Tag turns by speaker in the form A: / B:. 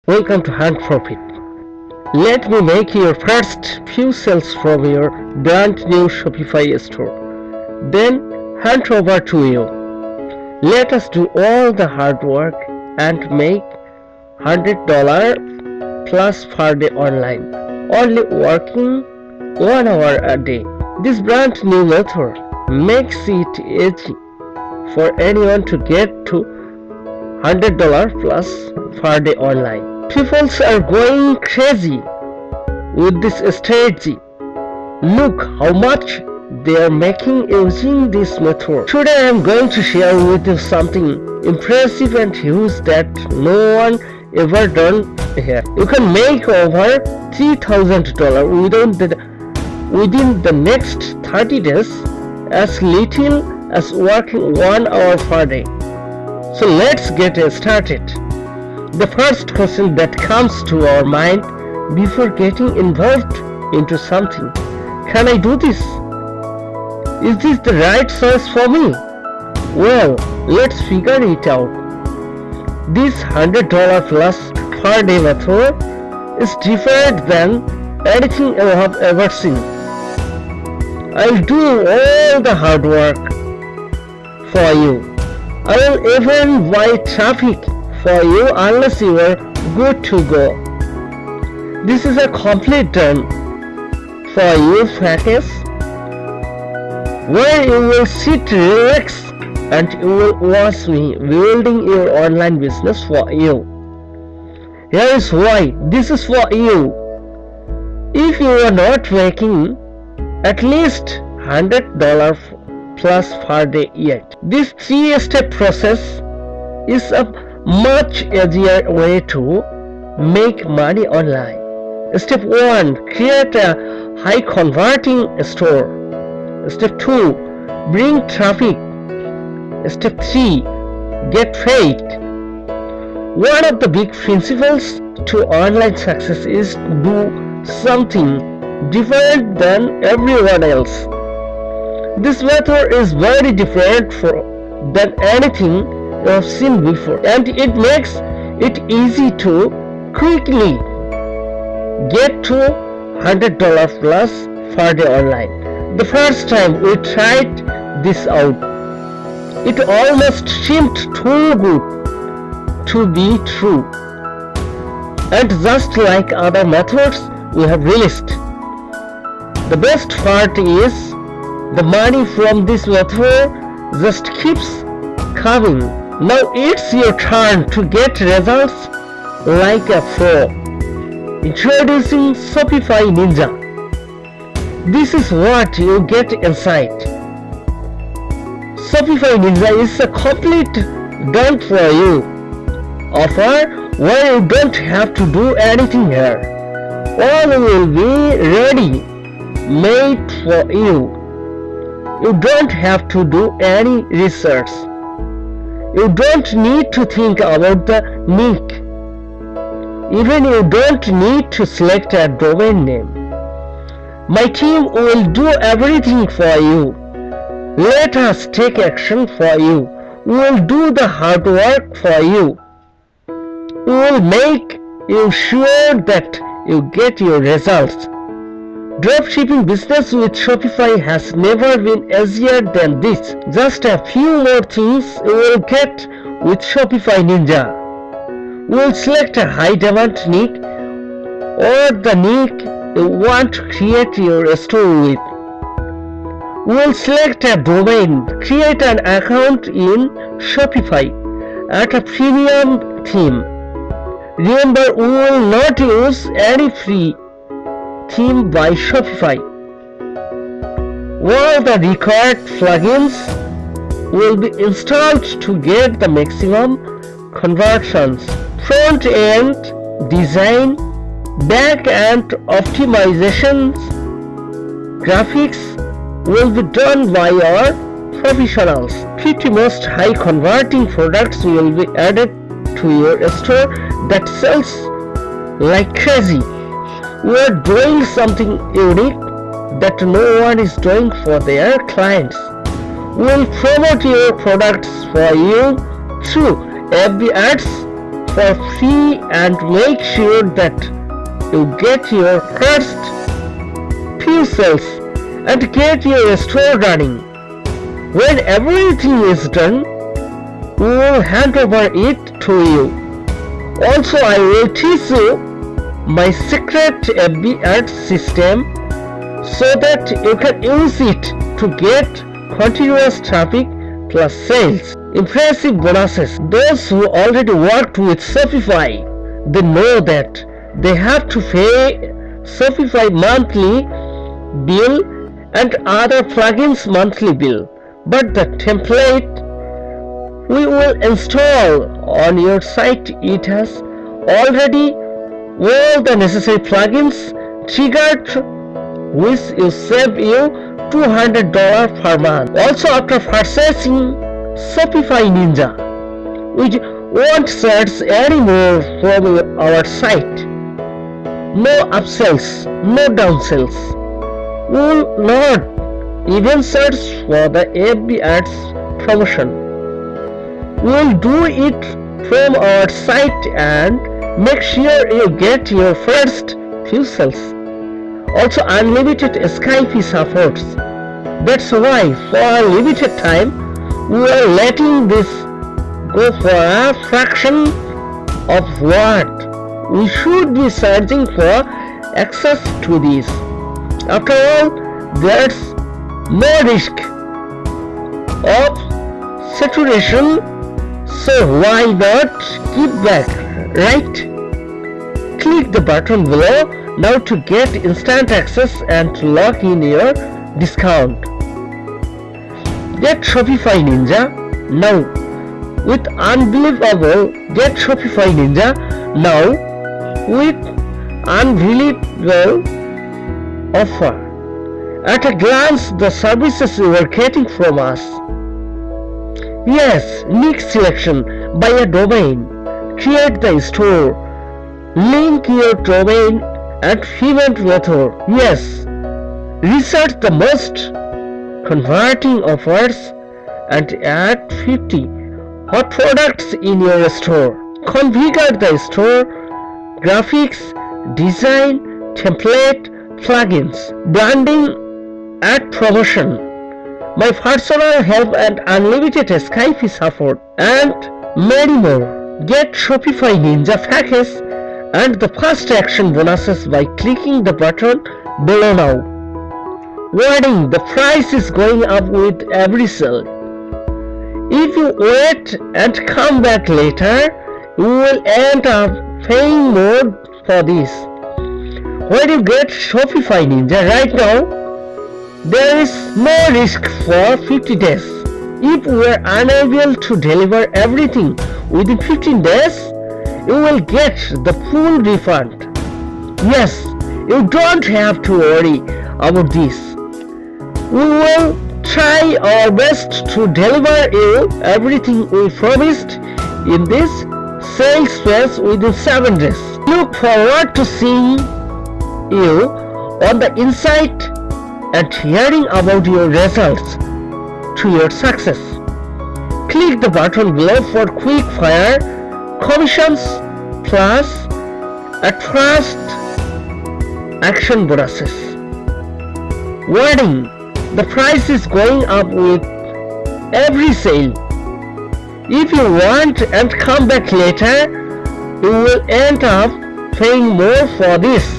A: Welcome to Hand Profit. Let me make your first few sales from your brand new Shopify store. Then hand over to you. Let us do all the hard work and make $100 plus per day online, only working 1 hour a day. This brand new method makes it easy for anyone to get to $100 plus per day online. People are going crazy with this strategy. Look how much they are making using this method. Today I am going to share with you something impressive and huge that no one ever done here. You can make over $3,000 within the next 30 days, as little as working 1 hour per day. So let's get started. The first question that comes to our mind before getting involved into something: can I do this? Is this the right choice for me? Well, let's figure it out. This $100 plus per day method is different than anything you have ever seen. I'll do all the hard work for you. I will even buy traffic for you unless you are good to go. This is a complete done for you package where you will sit, relax, and you will watch me building your online business for you. Here is why this is for you. If you are not making at least $100 plus per day yet, this 3-step process is a much easier way to make money online. Step 1: create a high converting store. Step 2: bring traffic. Step 3: get paid. One of the big principles to online success is do something different than everyone else. This method is very different than anything you have seen before, and it makes it easy to quickly get to $100 plus per day online. The first time we tried this out, it almost seemed too good to be true. And just like other methods we have released, the best part is the money from this method just keeps coming. Now it's your turn to get results like a pro. Introducing Shopify Ninja. This is what you get inside. Shopify Ninja is a complete done for you offer where you don't have to do anything here. All will be ready, made for you. You don't have to do any research. You don't need to think about the niche. Even you don't need to select a domain name. My team will do everything for you. Let us take action for you. We will do the hard work for you. We will make you sure that you get your results. Dropshipping business with Shopify has never been easier than this. Just a few more things you will get with Shopify Ninja. We will select a high demand niche or the niche you want to create your store with. We will select a domain, create an account in Shopify at a premium theme. Remember, we will not use any free theme by Shopify. All the required plugins will be installed to get the maximum conversions. Front end design, back end optimizations, graphics will be done by our professionals. 50 most high converting products will be added to your store that sells like crazy. We are doing something unique that no one is doing for their clients. We will promote your products for you through FB ads, for free and make sure that you get your first few sales and get your store running. When everything is done, we will hand over it to you. Also, I will teach you my secret FB ads system so that you can use it to get continuous traffic plus sales. Impressive bonuses. Those who already worked with Shopify, they know that they have to pay Shopify monthly bill and other plugins monthly bill. But the template we will install on your site, it has already all the necessary plugins triggered, which will save you $200 per month. Also, after purchasing Shopify Ninja, we won't search anymore from our site. No upsells, no downsells. We will not even search for the FB ads promotion. We will do it from our site and make sure you get your first few sales. Also, unlimited Skype supports. That's why for a limited time we are letting this go for a fraction of what we should be charging for access to this. After all, there's no risk of saturation, so why not keep back, right? Click the button below now to get instant access and to lock in your discount. Get Shopify Ninja now with unbelievable offer. At a glance, the services you are getting from us. Yes, unique selection by a domain. Create the store. Link your domain and payment method. Yes, research the most converting offers and add 50 hot products in your store. Configure the store, graphics, design, template, plugins, branding, ad promotion, my personal help and unlimited Skype support, and many more. Get Shopify Ninja package and the fast action bonuses by clicking the button below now. Warning, the price is going up with every sale. If you wait and come back later, you will end up paying more for this. When you get Shopify Ninja right now, there is no risk for 50 days. If we are unable to deliver everything within 15 days, you will get the full refund. Yes, you don't have to worry about this. We will try our best to deliver you everything we promised in this sales phase within 7 days. Look forward to seeing you on the inside and hearing about your results to your success. Click the button below for quick fire commissions plus fast action bonuses. Warning, the price is going up with every sale. If you want and come back later, you will end up paying more for this.